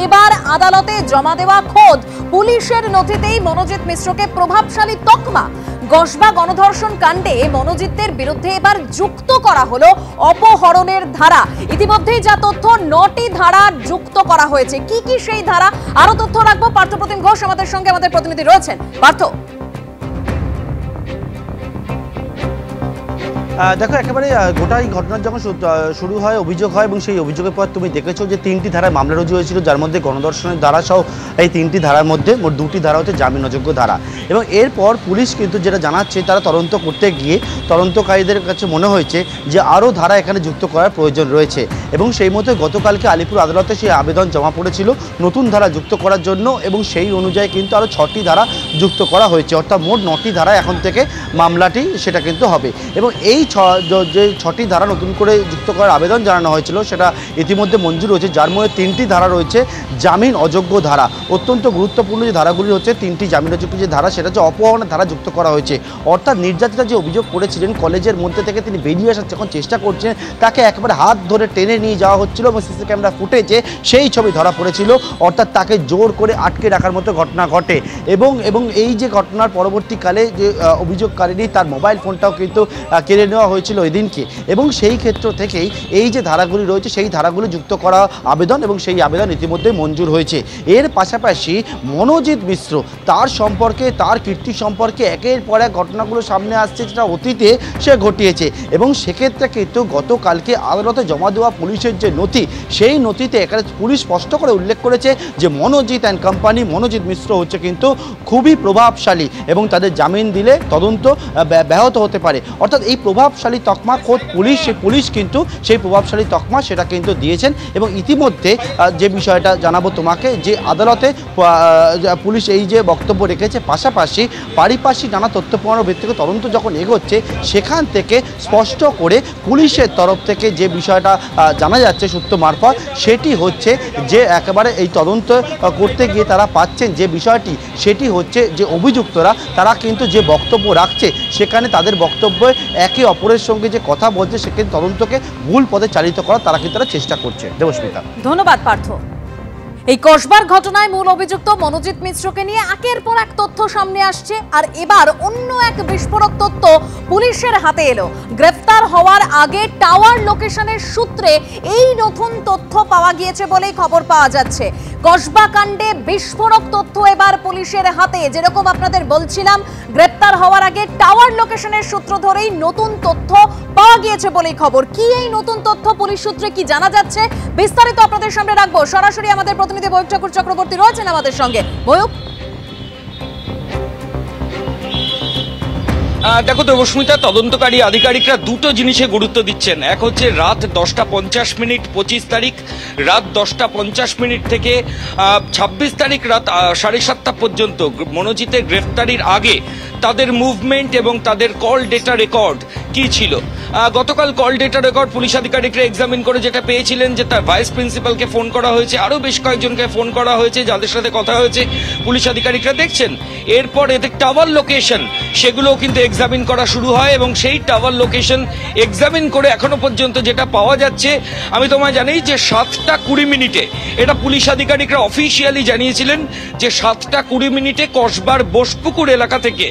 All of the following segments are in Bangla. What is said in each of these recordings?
এবার আদালতে জমা দেওয়া খোদ পুলিশের নথিতেই মনোজিৎ মিশ্রকে প্রভাবশালী তকমা। গসবা গণধর্ষণ কাণ্ডে মনোজিতের বিরুদ্ধে এবার যুক্ত করা হলো অপহরণের ধারা। ইতিমধ্যেই যা তথ্য 9টি ধারা যুক্ত করা হয়েছে। কি কি সেই ধারা, আরো তথ্য রাখবো পার্থপ্রতিম ঘোষ আমাদের সঙ্গে, আমাদের প্রতিনিধি রয়েছেন। পার্থ, দেখো, একেবারে গোটাই ঘটনার যখন শুরু হয়, অভিযোগ হয় এবং সেই অভিযোগের পর তুমি দেখেছো যে 3টি ধারায় মামলা রুজু হয়েছিল, যার মধ্যে গণধর্ষণের ধারা সহ এই 3টি ধারার মধ্যে মোট 2টি ধারা হচ্ছে জামিন অযোগ্য ধারা। এবং এরপর পুলিশ কিন্তু যেটা জানাচ্ছে, তারা তদন্ত করতে গিয়ে তদন্তকারীদের কাছে মনে হয়েছে যে আরও ধারা এখানে যুক্ত করার প্রয়োজন রয়েছে এবং সেই মতো গতকালকে আলিপুর আদালতে সেই আবেদন জমা পড়েছিল নতুন ধারা যুক্ত করার জন্য এবং সেই অনুযায়ী কিন্তু আরও 6টি ধারা যুক্ত করা হয়েছে, অর্থাৎ মোট 9টি ধারা এখন থেকে মামলাটি সেটা কিন্তু হবে। এবং এই যে 6টি ধারা নতুন করে যুক্ত করার আবেদন জানানো হয়েছিল সেটা ইতিমধ্যে মঞ্জুর হয়েছে, যার মধ্যে 3টি ধারা রয়েছে জামিন অযোগ্য ধারা। অত্যন্ত গুরুত্বপূর্ণ যে ধারাগুলি হচ্ছে 3টি জামিন অযোগ্য যে ধারা, সেটা হচ্ছে অপহরণের ধারা যুক্ত করা হয়েছে। অর্থাৎ নির্যাতিতা যে অভিযোগ করেছিলেন কলেজের মধ্যে থেকে তিনি বেরিয়ে আসার যখন চেষ্টা করছেন, তাকে একেবারে হাত ধরে টেনে নিয়ে যাওয়া হচ্ছিল এবং সিসি ক্যামেরা ফুটেজে সেই ছবি ধরা পড়েছিল। অর্থাৎ তাকে জোর করে আটকে রাখার মতো ঘটনা ঘটে এবং এই যে ঘটনার পরবর্তীকালে যে অভিযোগকারী তার মোবাইল ফোনটাও কিন্তু কেড়ে নেওয়া হয়েছিল এদিনকে। এবং সেই ক্ষেত্র থেকেই এই যে ধারাগুলি রয়েছে সেই ধারাগুলি যুক্ত করা আবেদন এবং সেই আবেদন ইতিমধ্যে মঞ্জুর হয়েছে। এর পাশাপাশি মনোজিৎ মিশ্র, তার সম্পর্কে, তার কীর্তি সম্পর্কে একের পর এক ঘটনাগুলো সামনে আসছে যেটা অতীতে সে ঘটিয়েছে এবং সেক্ষেত্রে কিন্তু গতকালকে আদালতে জমা দেওয়া পুলিশের যে নথি, সেই নথিতে এখানে পুলিশ স্পষ্ট করে উল্লেখ করেছে যে মনোজিৎ অ্যান্ড কোম্পানি, মনোজিৎ মিশ্র হচ্ছে কিন্তু খুবই প্রভাবশালী এবং তাদের জামিন দিলে তদন্ত ব্যাহত হতে পারে। অর্থাৎ এই প্রভাবশালী তকমা খোদ পুলিশ, সেই পুলিশ কিন্তু সেই প্রভাবশালী তকমা সেটা কিন্তু দিয়েছেন। এবং ইতিমধ্যে যে বিষয়টা জানাবো তোমাকে, যে আদালতে পুলিশ এই যে বক্তব্য রেখেছে, পাশাপাশি পারিপার্শ্বিক নানা তথ্য প্রমাণের ভিত্তিতে তদন্ত যখন এগোচ্ছে, সেখান থেকে স্পষ্ট করে পুলিশের তরফ থেকে যে বিষয়টা জানা যাচ্ছে সূত্র মারফত, সেটি হচ্ছে যে একেবারে এই তদন্ত করতে গিয়ে তারা পাচ্ছেন যে বিষয়টি, সেটি হচ্ছে যে অভিযুক্তরা তারা কিন্তু যে বক্তব্য রাখছে, সেখানে তাদের বক্তব্যে একে অপরের সঙ্গে যে কথা বলছে, সেখানে তদন্তকে ভুল পথে চালিত করার তারা কিন্তু চেষ্টা করছে। দেবস্মিতা, ধন্যবাদ পার্থ। এই কসবার ঘটনায় মূল অভিযুক্ত মনোজিৎ মিশ্রকে নিয়ে একের পর এক তথ্য সামনে আসছে, আর এবার অন্য এক বিস্ফোরক তথ্য পুলিশের হাতে এলো। গ্রেফতার হওয়ার আগে টাওয়ার লোকেশনের সূত্রে এই নতুন তথ্য পাওয়া গিয়েছে বলেই খবর পাওয়া যাচ্ছে। কসবা কাণ্ডে বিস্ফোরক তথ্য এবার পুলিশের হাতে। যেরকম আপনাদের বলছিলাম, গ্রেফতার হওয়ার আগে টাওয়ার লোকেশনের সূত্র ধরেই নতুন তথ্য পাওয়া গিয়েছে বলেই খবর। কি এই নতুন তথ্য, পুলিশ সূত্রে কি জানা যাচ্ছে, বিস্তারিত আপনাদের সামনে রাখবো। সরাসরি আমাদের প্রতিনিধি বয়ুক ঠাকুর চক্রবর্তী রয়েছেন আমাদের সঙ্গে। বয়ুক, দেখো দেবস্মিতা, তদন্তকারী আধিকারিকরা দুটো জিনিসে গুরুত্ব দিচ্ছেন। এক হচ্ছে রাত 10টা 50 মিনিট 25 তারিখ, রাত 10টা 50 মিনিট থেকে 26 তারিখ রাত 7:30 পর্যন্ত মনোজিতের গ্রেফতারির আগে তাদের মুভমেন্ট এবং তাদের কল ডেটা রেকর্ড কি ছিল। গতকাল কল ডেটা রেকর্ড পুলিশ আধিকারিকরা এক্সামিন করে যেটা পেয়েছিলেন যে তার ভাইস প্রিন্সিপালকে ফোন করা হয়েছে, আরও বেশ কয়েকজনকে ফোন করা হয়েছে, যাদের সাথে কথা হয়েছে পুলিশ আধিকারিকরা দেখছেন। এরপর এদের টাওয়ার লোকেশন সেগুলোও কিন্তু এক্সামিন করা শুরু হয় এবং সেই টাওয়ার লোকেশন এক্সামিন করে এখনো পর্যন্ত যেটা পাওয়া যাচ্ছে, আমি তোমায় জানি যে 7টা 20 মিনিটে, এটা পুলিশ আধিকারিকরা অফিসিয়ালি জানিয়েছিলেন যে 7টা 20 মিনিটে কসবার বোসপুকুর এলাকা থেকে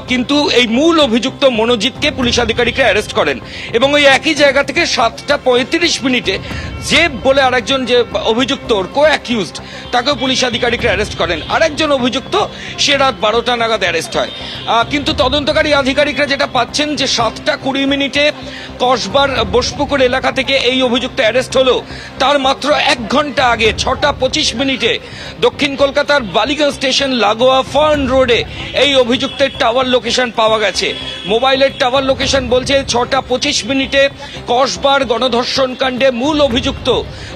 কিন্তু এই মূল অভিযুক্ত মনোজিৎকে পুলিশ আধিকারিকরা অ্যারেস্ট করেন এবং ওই একই জায়গা থেকে 7টা 35 মিনিটে জেব বলে আরেকজন যে অভিযুক্ত কো অ্যাকিউজড, তাকেও পুলিশ আধিকারিকরা অ্যারেস্ট করেন। আরেকজন অভিযুক্ত সে রাত 12টা নাগাদ অ্যারেস্ট হয়। কিন্তু তদন্তকারী আধিকারিকরা যেটা পাচ্ছেন যে 7টা 20 মিনিটে কসবার বোসপুকুর এলাকা থেকে এই অভিযুক্ত অ্যারেস্ট হলো, তার মাত্র 1 ঘন্টা আগে 6টা 25 মিনিটে দক্ষিণ কলকাতার বালিগঞ্জ স্টেশন লাগোয়া ফার্ন রোডে এই অভিযুক্তের টাওয়ার লোকেশন পাওয়া গেছে। মোবাইলের টাওয়ার লোকেশন বলছে 6টা 25 মিনিটে কসবার গণধর্ষণ কাণ্ডে মূল অভিযুক্ত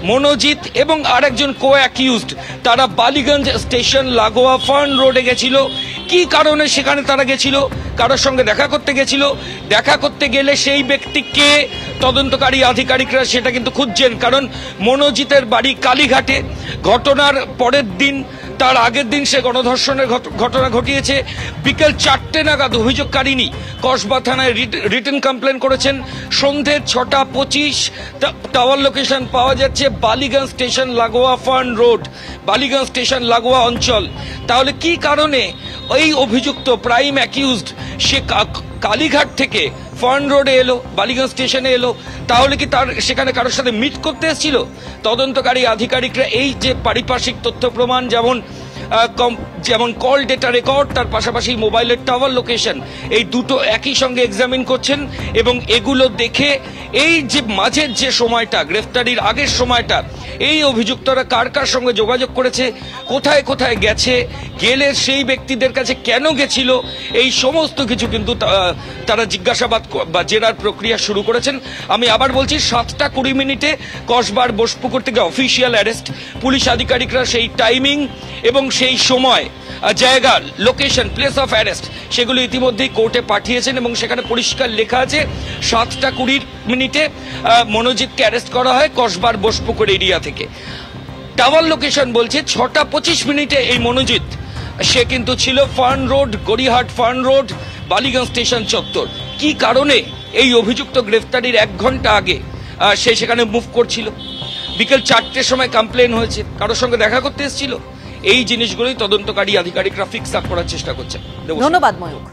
মনোজিৎ এবং আরেকজন কো অ্যাকিউজড তারা বালিগঞ্জ স্টেশন লাগোয়া ফার্ন রোডে গেছিল। কি কারণে সেখানে তারা গেছিল? কারোর সঙ্গে দেখা করতে গেছিল। দেখা করতে গেলে সেই ব্যক্তিকে তদন্তকারী আধিকারিকরা সেটা কিন্তু খুঁজছেন, কারণ মনোজিতের বাড়ি কালীঘাটে। ঘটনার পরের দিন তার আগের দিন সে গণধর্ষণের ঘটনা ঘটিয়েছে। বিকেল 4টে নাগাদ অভিযোগকারিনী কসবা থানায় রিটেন কমপ্লেন করেছেন। সন্ধ্যে 6:25 টাওয়ার লোকেশন পাওয়া যাচ্ছে বালিগঞ্জ স্টেশন লাগোয়া ফার্ন রোড, বালিগঞ্জ স্টেশন লাগোয়া অঞ্চল। তাহলে কি কারণে এই অভিযুক্ত প্রাইম অ্যাকিউজড সে কালীঘাট থেকে ফার্ন রোডে এলো, বালিগঞ্জ স্টেশনে এলো? তাহলে কি তার সেখানে কারোর সাথে মিট করতে এসেছিল? তদন্তকারী আধিকারিকরা এই যে পারিপার্শ্বিক তথ্য প্রমাণ যেমন কল ডেটা রেকর্ড, তার পাশাপাশি মোবাইলের টাওয়ার লোকেশন, এই দুটো একই সঙ্গে এক্সামিন করছেন এবং এগুলো দেখে এই যে মাঝের যে সময়টা, গ্রেফতারির আগের সময়টা, এই অভিযুক্তরা কার কার সঙ্গে যোগাযোগ করেছে, কোথায় কোথায় গেছে, গেলে সেই ব্যক্তিদের কাছে কেন গেছিল, এই সমস্ত কিছু কিন্তু তারা জিজ্ঞাসাবাদ বা জেরার প্রক্রিয়া শুরু করেছেন। আমি আবার বলছি, 7:20 কসবার বোসপুকুর থেকে অফিসিয়াল অ্যারেস্ট। পুলিশ আধিকারিকরা সেই টাইমিং এবং সেই সময়, জায়গা, লোকেশন, প্লেস অফ অ্যারেস্ট সেগুলো ইতিমধ্যেই কোর্টে পাঠিয়েছেন এবং সেখানে পরিষ্কার লেখা আছে 7:20 মনোজিৎকে অ্যারেস্ট করা হয় কসবার বোসপুকুর এরিয়া থেকে। টাওয়ার লোকেশন বলছে 6:25 এই মনোজিৎ সে কিন্তু ছিল fern road, Gariahat fern road, Ballygunge station চত্বর। কি কারণে এই অভিযুক্ত গ্রেফতারির 1 ঘন্টা আগে সে সেখানে মুভ করছিল? বিকেল 4টের সময় কমপ্লেন হয়েছে, কারোর সঙ্গে দেখা করতে এসেছিল? এই জিনিসগুলোই তদন্তকারী আধিকারিকরা ফিক্স আপ করার চেষ্টা করছেন। ধন্যবাদ ময়ূক।